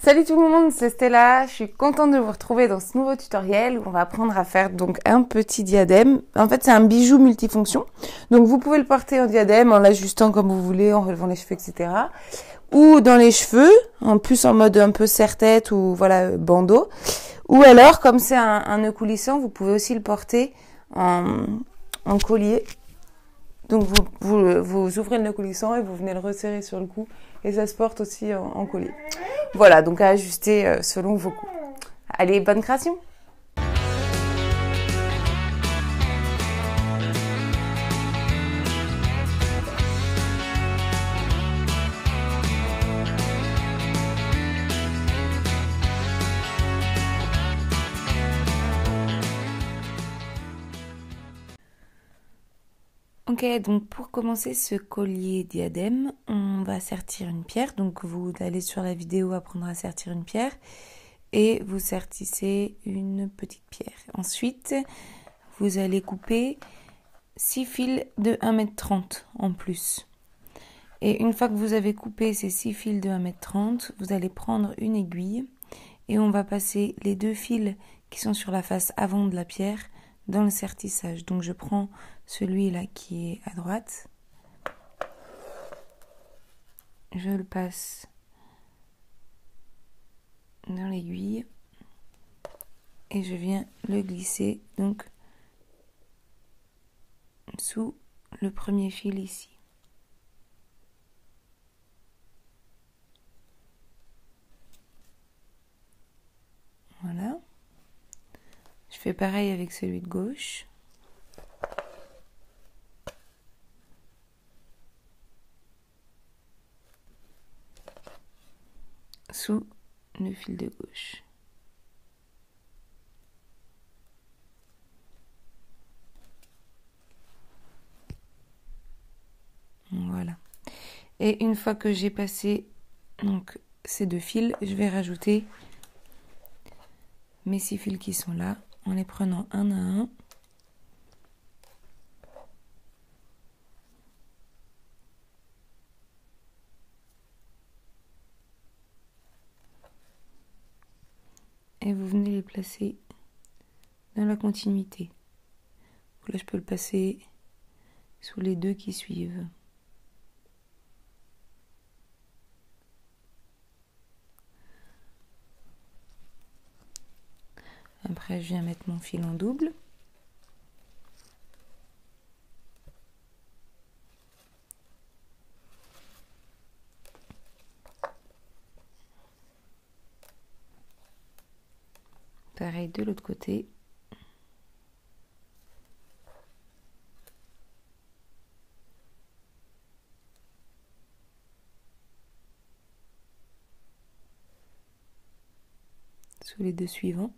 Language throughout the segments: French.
Salut tout le monde, c'est Stella. Je suis contente de vous retrouver dans ce nouveau tutoriel où on va apprendre à faire donc un petit diadème. En fait, c'est un bijou multifonction. Donc vous pouvez le porter en diadème en l'ajustant comme vous voulez, en relevant les cheveux, etc. Ou dans les cheveux, en plus en mode un peu serre-tête ou voilà bandeau. Ou alors, comme c'est un nœud coulissant, vous pouvez aussi le porter en collier. Donc vous ouvrez le nœud coulissant et vous venez le resserrer sur le cou et ça se porte aussi en collier. Voilà, donc à ajuster selon vos goûts. Allez, bonne création! Ok, donc pour commencer ce collier diadème, on va sertir une pierre. Donc vous allez sur la vidéo apprendre à sertir une pierre et vous sertissez une petite pierre. Ensuite, vous allez couper 6 fils de 1,30 m en plus. Et une fois que vous avez coupé ces 6 fils de 1,30 m, vous allez prendre une aiguille et on va passer les 2 fils qui sont sur la face avant de la pierre dans le sertissage. Donc je prends celui-là qui est à droite, je le passe dans l'aiguille et je viens le glisser donc sous le premier fil ici. Voilà. Je fais pareil avec celui de gauche. Sous le fil de gauche. Voilà. Et une fois que j'ai passé donc ces 2 fils, je vais rajouter mes 6 fils qui sont là en les prenant un à un. Et vous venez les placer dans la continuité. Là, je peux le passer sous les 2 qui suivent. Après, je viens mettre mon fil en double. Pareil de l'autre côté. Sous les 2 suivants.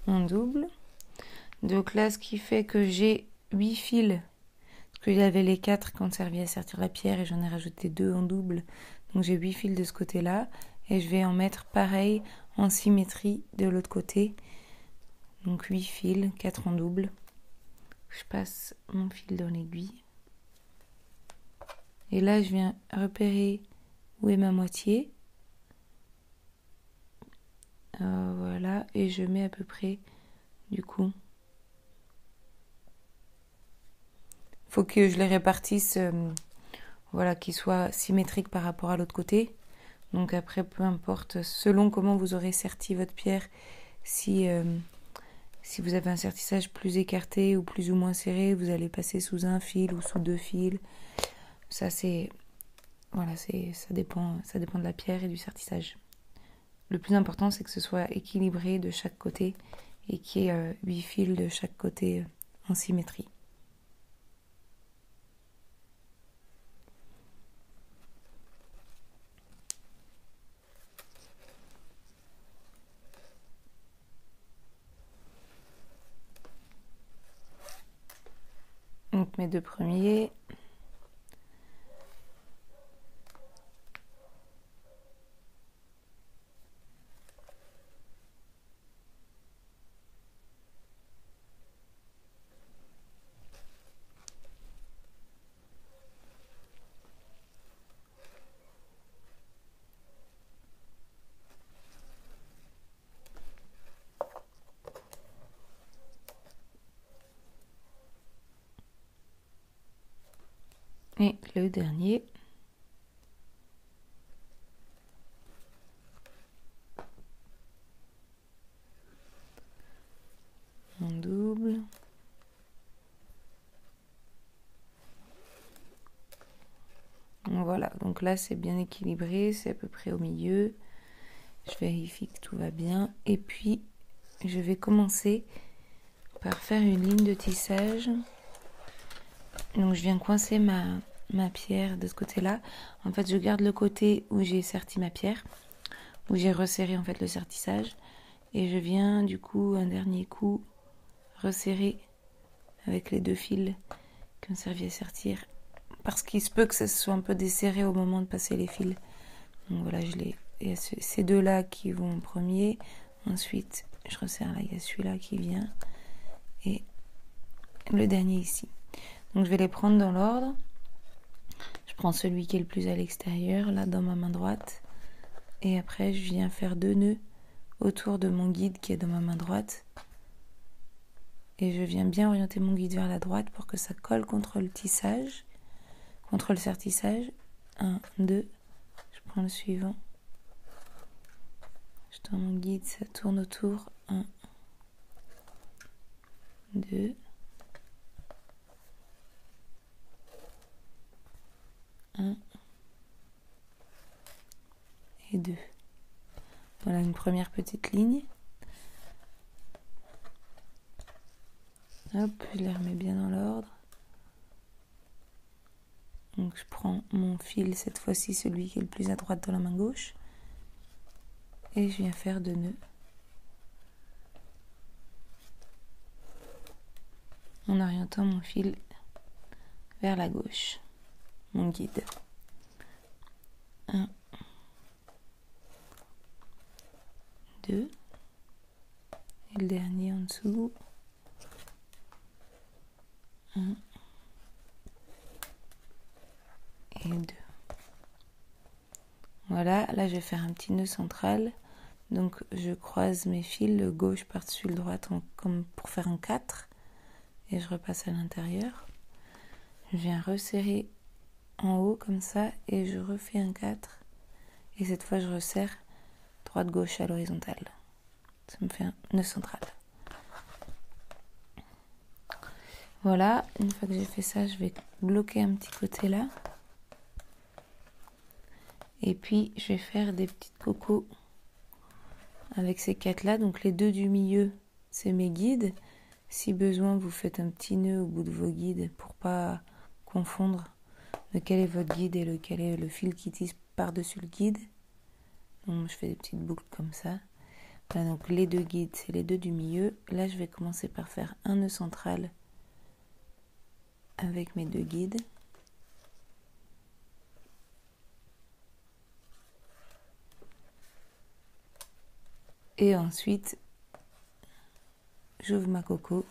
En double. Donc là, ce qui fait que j'ai 8 fils, parce qu'il y avait les 4 quand ça servait à sertir la pierre et j'en ai rajouté 2 en double. Donc j'ai 8 fils de ce côté-là et je vais en mettre pareil en symétrie de l'autre côté. Donc 8 fils, 4 en double. Je passe mon fil dans l'aiguille. Et là, je viens repérer où est ma moitié. Voilà, et je mets à peu près, du coup, faut que je les répartisse, voilà, qu'ils soient symétriques par rapport à l'autre côté. Donc après, peu importe, selon comment vous aurez serti votre pierre, si vous avez un sertissage plus écarté ou plus ou moins serré, vous allez passer sous un fil ou sous 2 fils. Ça c'est, voilà, ça dépend de la pierre et du sertissage. Le plus important, c'est que ce soit équilibré de chaque côté et qu'il y ait 8 fils de chaque côté en symétrie. Donc mes 2 premiers. Et le dernier. En double. Voilà, donc là c'est bien équilibré, c'est à peu près au milieu. Je vérifie que tout va bien. Et puis, je vais commencer par faire une ligne de tissage. Donc, je viens coincer ma pierre de ce côté-là. En fait, je garde le côté où j'ai serti ma pierre, où j'ai resserré en fait le sertissage. Et je viens du coup, un dernier coup, resserrer avec les deux fils qui ont servi à sertir. Parce qu'il se peut que ça soit un peu desserré au moment de passer les fils. Donc voilà, il y a ces deux-là qui vont en premier. Ensuite, je resserre là, il y a celui-là qui vient. Et le dernier ici. Donc je vais les prendre dans l'ordre. Je prends celui qui est le plus à l'extérieur, là, dans ma main droite. Et après, je viens faire 2 nœuds autour de mon guide qui est dans ma main droite. Et je viens bien orienter mon guide vers la droite pour que ça colle contre le tissage, contre le sertissage. 1, 2. Je prends le suivant. Je tends mon guide, ça tourne autour. 1, 2. 1 et 2. Voilà une première petite ligne. Hop, je les remets bien dans l'ordre. Donc je prends mon fil, cette fois-ci celui qui est le plus à droite dans la main gauche. Et je viens faire 2 nœuds. En orientant mon fil vers la gauche. Mon guide. 1, 2. Et le dernier en dessous. 1 et 2. Voilà, là je vais faire un petit nœud central. Donc je croise mes fils, le gauche par-dessus le droit comme pour faire un 4. Et je repasse à l'intérieur. Je viens resserrer en haut comme ça et je refais un 4. Et cette fois je resserre droite-gauche à l'horizontale. Ça me fait un nœud central. Voilà, une fois que j'ai fait ça, je vais bloquer un petit côté là. Et puis je vais faire des petites cocos avec ces 4 là. Donc les 2 du milieu, c'est mes guides. Si besoin, vous faites un petit nœud au bout de vos guides pour pas confondre lequel est votre guide et lequel est le fil qui tisse par-dessus le guide. Donc je fais des petites boucles comme ça. Voilà, donc les 2 guides, c'est les 2 du milieu. Là, je vais commencer par faire un nœud central avec mes 2 guides. Et ensuite, j'ouvre ma coco.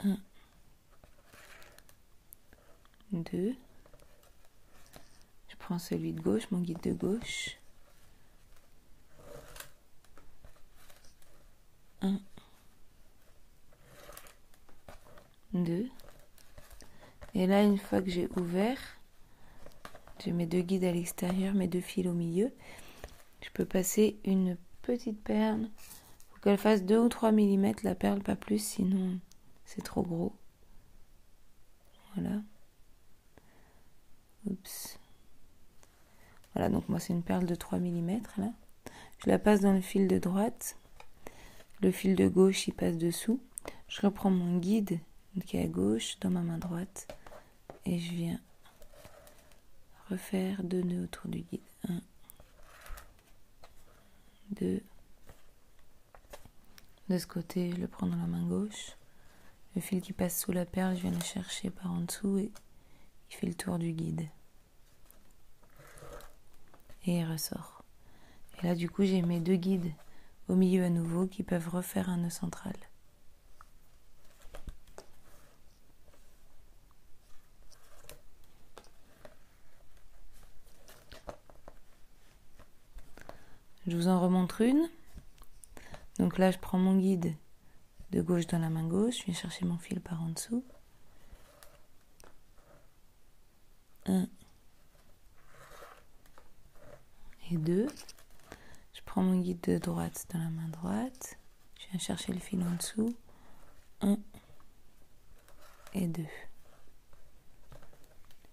1, 2. Je prends celui de gauche, mon guide de gauche. 1, 2. Et là, une fois que j'ai ouvert, j'ai mes 2 guides à l'extérieur, mes 2 fils au milieu. Je peux passer une petite perle. Il faut qu'elle fasse 2 ou 3 mm la perle, pas plus, sinon c'est trop gros. Voilà. Oups. Voilà, donc moi c'est une perle de 3 mm là. Je la passe dans le fil de droite. Le fil de gauche il passe dessous. Je reprends mon guide qui est à gauche dans ma main droite. Et je viens refaire 2 nœuds autour du guide. 1, 2. De ce côté, je le prends dans la main gauche. Le fil qui passe sous la perle, je viens le chercher par en dessous et il fait le tour du guide. Et il ressort. Et là, du coup, j'ai mes 2 guides au milieu à nouveau qui peuvent refaire un nœud central. Je vous en remontre une. Donc là, je prends mon guide de gauche dans la main gauche, je viens chercher mon fil par en dessous. 1 et 2. Je prends mon guide de droite dans la main droite. Je viens chercher le fil en dessous. 1 et 2.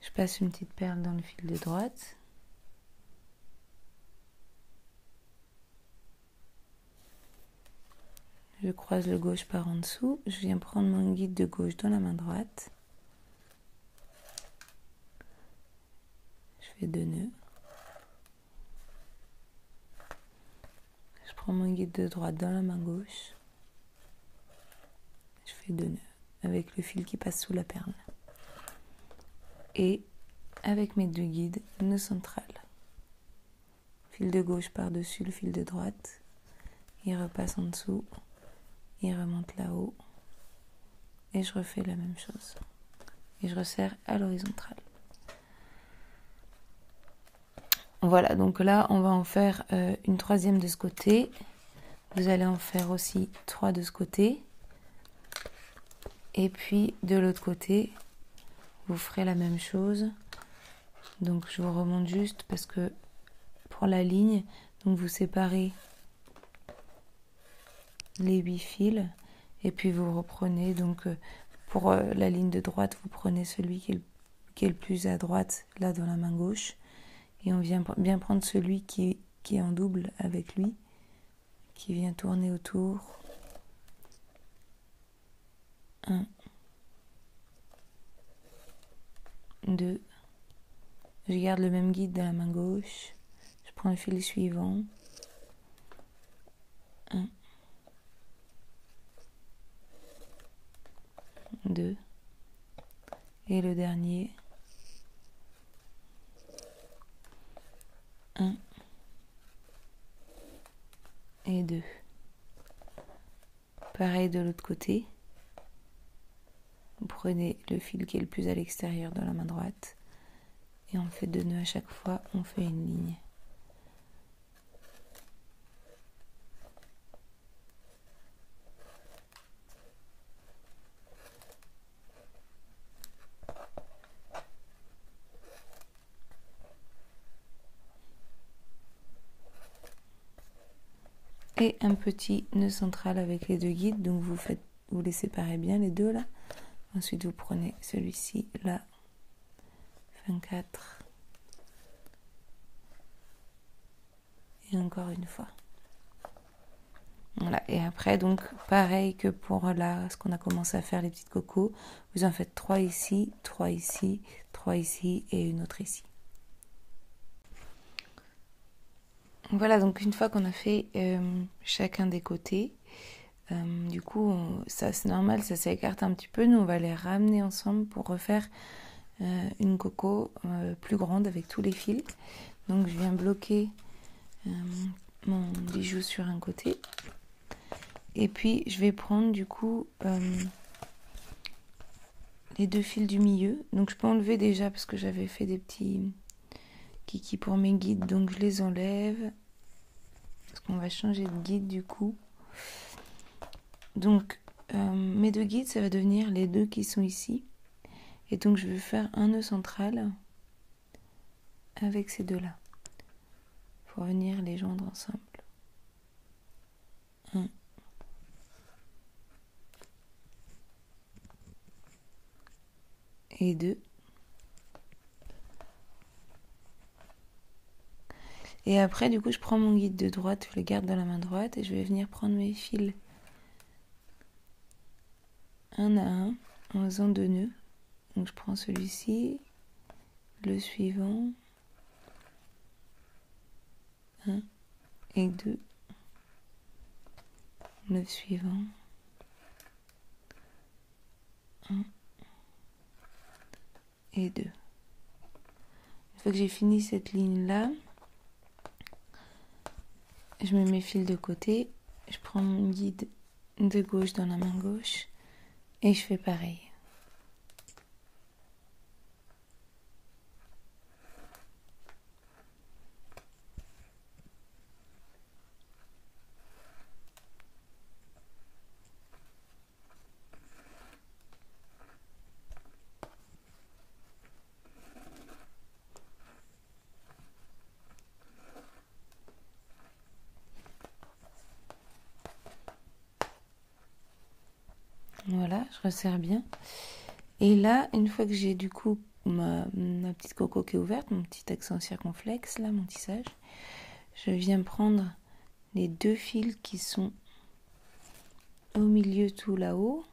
Je passe une petite perle dans le fil de droite. Je croise le gauche par en dessous. Je viens prendre mon guide de gauche dans la main droite. Je fais 2 nœuds. Je prends mon guide de droite dans la main gauche. Je fais 2 nœuds avec le fil qui passe sous la perle. Et avec mes 2 guides, nœud central. Fil de gauche par-dessus le fil de droite. Il repasse en dessous. Il remonte là-haut. Et je refais la même chose. Et je resserre à l'horizontale. Voilà, donc là, on va en faire une troisième de ce côté. Vous allez en faire aussi 3 de ce côté. Et puis, de l'autre côté, vous ferez la même chose. Donc, je vous remonte juste parce que pour la ligne, donc vous séparez les 8 fils. Et puis, vous reprenez, donc pour la ligne de droite, vous prenez celui qui est le plus à droite, là, dans la main gauche. Et on vient bien prendre celui qui est en double avec lui, qui vient tourner autour. 1, 2. Je garde le même guide dans la main gauche. Je prends le fil suivant. 1, 2. Et le dernier. 1 et 2. Pareil de l'autre côté. Vous prenez le fil qui est le plus à l'extérieur dans la main droite et on fait 2 nœuds à chaque fois, on fait une ligne. Et un petit nœud central avec les 2 guides, donc vous les séparez bien les deux là. Ensuite vous prenez celui-ci là, 24 et encore une fois. Voilà, et après donc pareil que pour là ce qu'on a commencé à faire les petites cocos, vous en faites 3 ici, 3 ici, 3 ici et une autre ici. Voilà, donc une fois qu'on a fait chacun des côtés, du coup, ça c'est normal, ça s'écarte un petit peu. Nous, on va les ramener ensemble pour refaire une coco plus grande avec tous les fils. Donc, je viens bloquer mon bijou sur un côté. Et puis, je vais prendre du coup les 2 fils du milieu. Donc, je peux enlever déjà parce que j'avais fait des petits kiki pour mes guides. Donc, je les enlève. Parce qu'on va changer de guide du coup. Donc, mes 2 guides, ça va devenir les 2 qui sont ici. Et donc, je vais faire un nœud central avec ces 2-là. Pour venir les joindre ensemble. 1. Et 2. Et après, du coup, je prends mon guide de droite, je le garde dans la main droite et je vais venir prendre mes fils un à un en faisant 2 nœuds. Donc, je prends celui-ci, le suivant, 1 et 2, le suivant, 1 et 2. Une fois que j'ai fini cette ligne-là, je mets mes fils de côté, je prends mon guide de gauche dans la main gauche et je fais pareil. Voilà, je resserre bien. Et là, une fois que j'ai du coup ma petite coco qui est ouverte, mon petit accent circonflexe, là, mon tissage, je viens prendre les 2 fils qui sont au milieu tout là-haut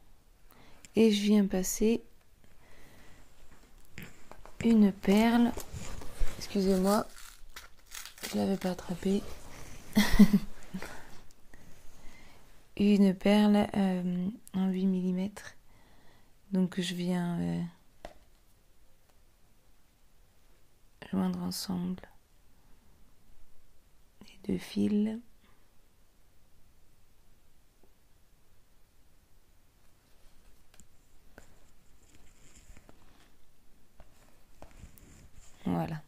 et je viens passer une perle. Excusez-moi, je l'avais pas attrapée. Une perle en 8 mm. Donc je viens joindre ensemble les 2 fils. Voilà.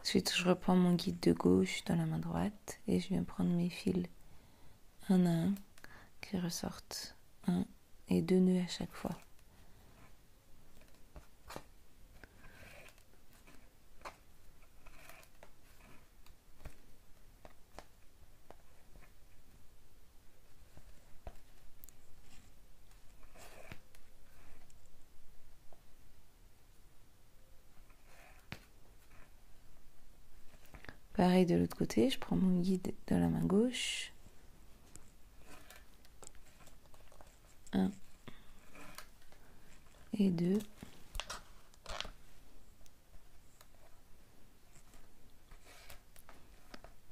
Ensuite, je reprends mon guide de gauche dans la main droite et je viens prendre mes fils un à un qui ressortent 1 et 2 nœuds à chaque fois. Pareil de l'autre côté, je prends mon guide dans la main gauche. 1 et 2.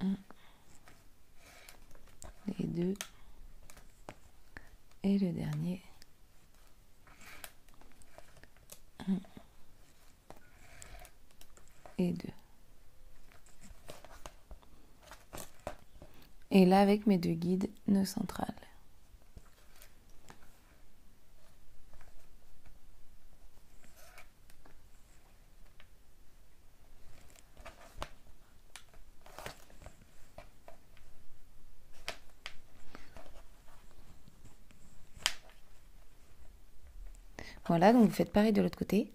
1 et 2. Et le dernier. 1 et 2. Et là, avec mes 2 guides, nœud central. Voilà, donc vous faites pareil de l'autre côté.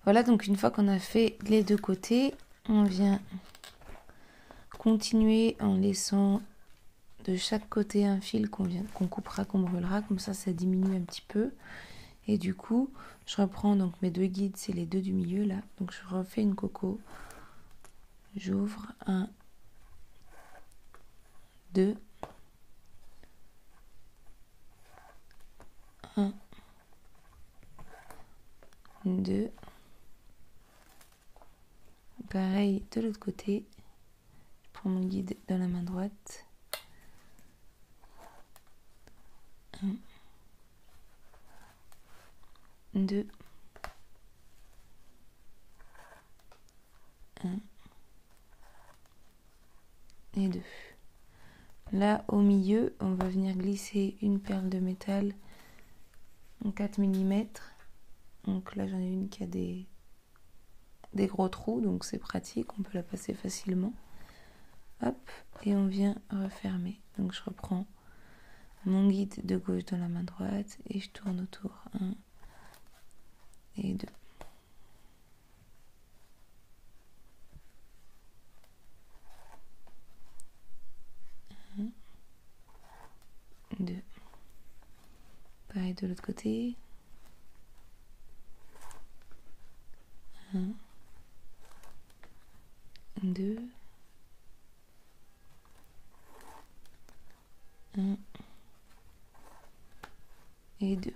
Voilà, donc une fois qu'on a fait les 2 côtés, on vient continuer en laissant de chaque côté un fil qu'on coupera, qu'on brûlera, comme ça diminue un petit peu. Et du coup, je reprends donc mes 2 guides, c'est les 2 du milieu là. Donc je refais une coco, j'ouvre 1, 2, 1, 2. Pareil de l'autre côté, je prends mon guide dans la main droite. 1, 2, 1 et 2. Là, au milieu, on va venir glisser une perle de métal en 4 mm. Donc là, j'en ai une qui a des gros trous, donc c'est pratique, on peut la passer facilement. Hop, et on vient refermer. Donc je reprends mon guide de gauche dans la main droite et je tourne autour. 1 et 2. 1, 2. Pareil de l'autre côté. 1, 2. 1 et 2.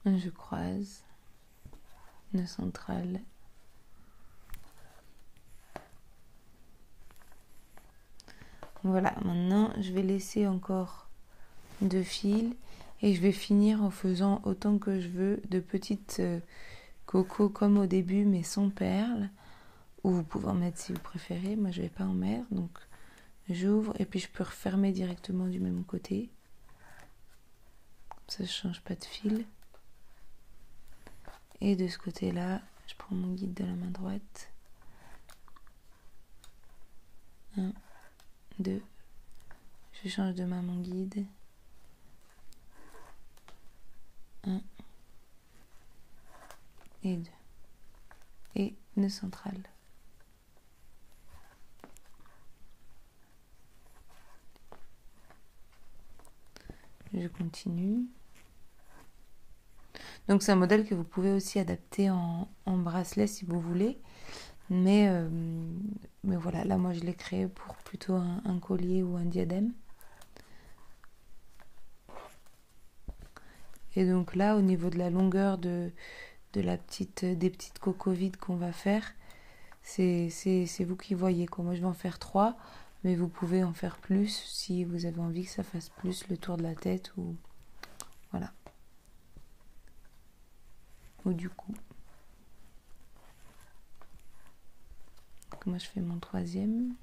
Je croise. Nœud central. Voilà, maintenant je vais laisser encore 2 fils et je vais finir en faisant autant que je veux de petites cocos comme au début mais sans perles, ou vous pouvez en mettre si vous préférez. Moi je vais pas en mettre, donc j'ouvre et puis je peux refermer directement du même côté, comme ça je change pas de fil. Et de ce côté là je prends mon guide de la main droite. 1, 2, je change de main mon guide. 1 et 2. Et nœud central. Je continue. Donc c'est un modèle que vous pouvez aussi adapter en bracelet si vous voulez. Mais voilà, là moi je l'ai créé pour plutôt un collier ou un diadème. Et donc là, au niveau de la longueur des petites cocos vides qu'on va faire, c'est vous qui voyez, quoi. Moi je vais en faire 3, mais vous pouvez en faire plus si vous avez envie que ça fasse plus le tour de la tête ou voilà. Ou du coup. Donc moi je fais mon 3e.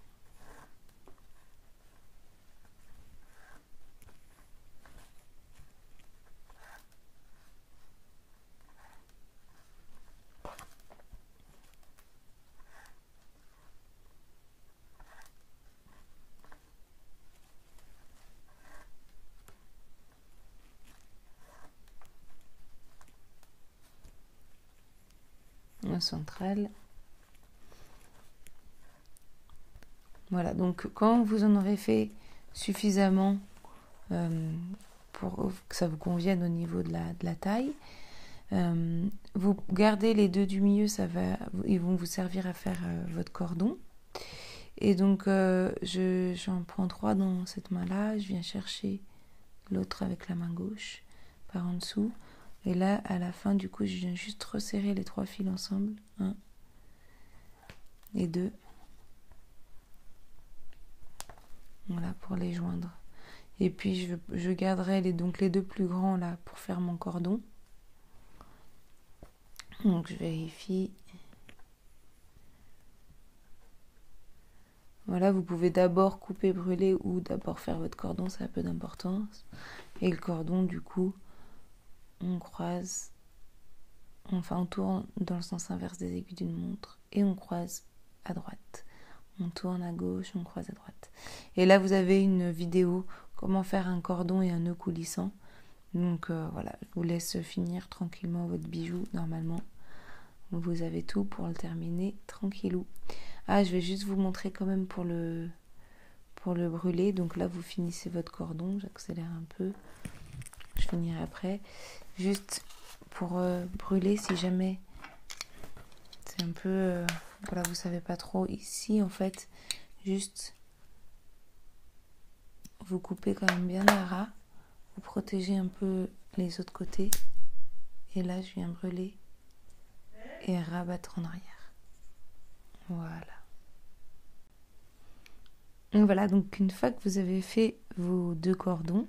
Centrale. Voilà, donc quand vous en aurez fait suffisamment pour que ça vous convienne au niveau de la taille, vous gardez les 2 du milieu, ils vont vous servir à faire votre cordon. Et donc j'en prends 3 dans cette main-là, je viens chercher l'autre avec la main gauche par en dessous. Et là, à la fin, du coup, je viens juste resserrer les 3 fils ensemble. 1 et 2. Voilà, pour les joindre. Et puis, je garderai les 2 plus grands là pour faire mon cordon. Donc, je vérifie. Voilà, vous pouvez d'abord couper, brûler ou d'abord faire votre cordon, ça a peu d'importance. Et le cordon, du coup, on croise, enfin on tourne dans le sens inverse des aiguilles d'une montre et on croise à droite. On tourne à gauche, on croise à droite. Et là vous avez une vidéo comment faire un cordon et un nœud coulissant. Donc voilà, je vous laisse finir tranquillement votre bijou. Normalement vous avez tout pour le terminer tranquillou. Ah, je vais juste vous montrer quand même pour le brûler. Donc là vous finissez votre cordon, j'accélère un peu, je finirai après. Juste pour brûler, si jamais c'est un peu voilà, vous savez pas trop, ici en fait juste vous coupez quand même bien à ras, vous protégez un peu les autres côtés et là je viens brûler et rabattre en arrière. Voilà, donc une fois que vous avez fait vos 2 cordons,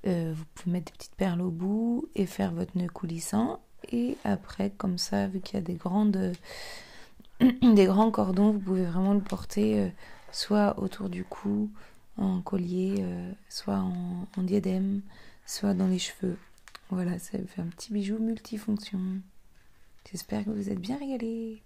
vous pouvez mettre des petites perles au bout et faire votre nœud coulissant. Et après, comme ça, vu qu'il y a des grands cordons, vous pouvez vraiment le porter soit autour du cou, en collier, soit en diadème, soit dans les cheveux. Voilà, ça fait un petit bijou multifonction. J'espère que vous êtes bien régalés.